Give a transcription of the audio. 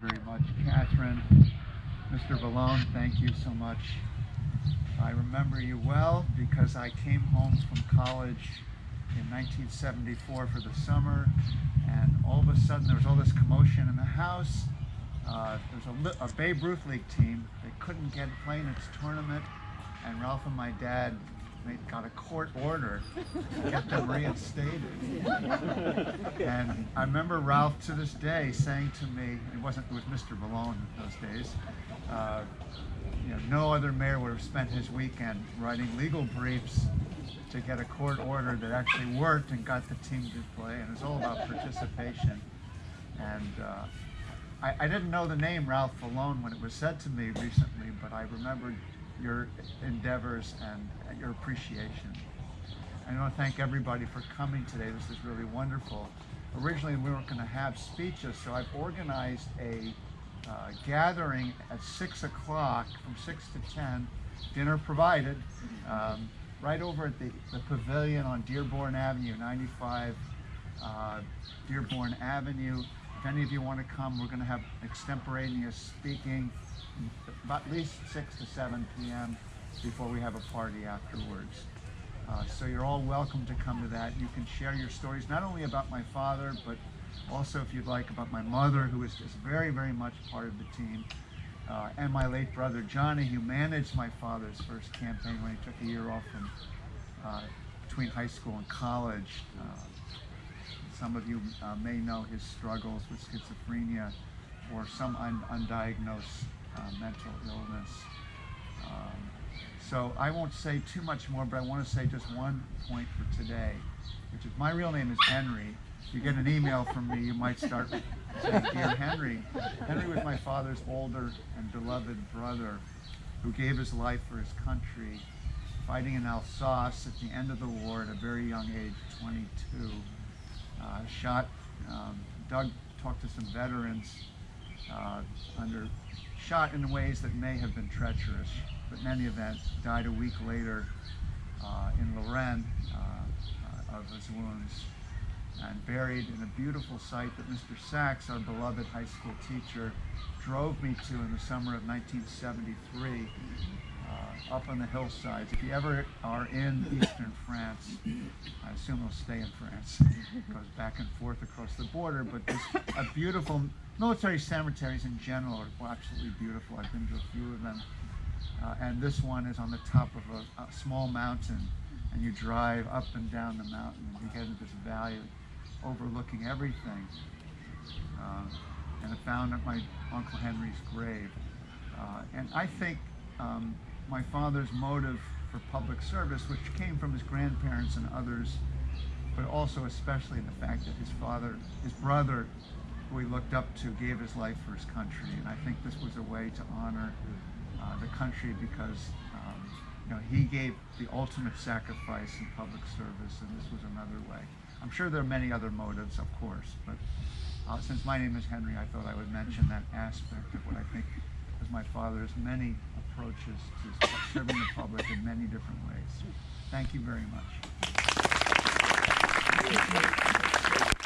Very much, Catherine. Mr. Vallone, thank you so much. I remember you well because I came home from college in 1974 for the summer, and all of a sudden there was all this commotion in the house. There was a Babe Ruth League team. They couldn't play in its tournament, and Ralph and my dad got a court order to get them reinstated. And I remember Ralph to this day saying to me, it was Mr. Vallone in those days, no other mayor would have spent his weekend writing legal briefs to get a court order that actually worked and got the team to play, and it was all about participation. And I didn't know the name Ralph Vallone when it was said to me recently, but I remembered your endeavors and your appreciation. I want to thank everybody for coming today. This is really wonderful. Originally we weren't going to have speeches, so I've organized a gathering at 6 o'clock, from 6 to 10, dinner provided, right over at the pavilion on Dearborn Avenue, 95 Dearborn Avenue. If any of you want to come, we're going to have extemporaneous speaking about at least 6 to 7 p.m. before we have a party afterwards. So you're all welcome to come to that. You can share your stories, not only about my father, but also, if you'd like, about my mother, who is just very, very much part of the team, and my late brother Johnny, who managed my father's first campaign when he took a year off from between high school and college. Some of you may know his struggles with schizophrenia or some undiagnosed mental illness. So I won't say too much more, but I want to say just one point for today, which is my real name is Henry. If you get an email from me, you might start saying, "Dear Henry." Henry was my father's older and beloved brother who gave his life for his country, fighting in Alsace at the end of the war at a very young age, 22. Doug talked to some veterans shot in ways that may have been treacherous, but in any event, died a week later in Lorraine of his wounds, and buried in a beautiful site that Mr. Sachs, our beloved high school teacher, drove me to in the summer of 1973, up on the hillsides. If you ever are in eastern France, I assume he'll stay in France. It goes back and forth across the border, but a beautiful military cemeteries in general are absolutely beautiful. I've been to a few of them. And this one is on the top of a small mountain, and you drive up and down the mountain, and you get into this valley overlooking everything. And I found at my Uncle Henry's grave. And I think my father's motive for public service, which came from his grandparents and others, but also especially the fact that his brother, who he looked up to, gave his life for his country. And I think this was a way to honor the country because he gave the ultimate sacrifice in public service, and this was another way. I'm sure there are many other motives, of course, but since my name is Henry, I thought I would mention that aspect of what I think is my father's many approaches to serving the public in many different ways. Thank you very much.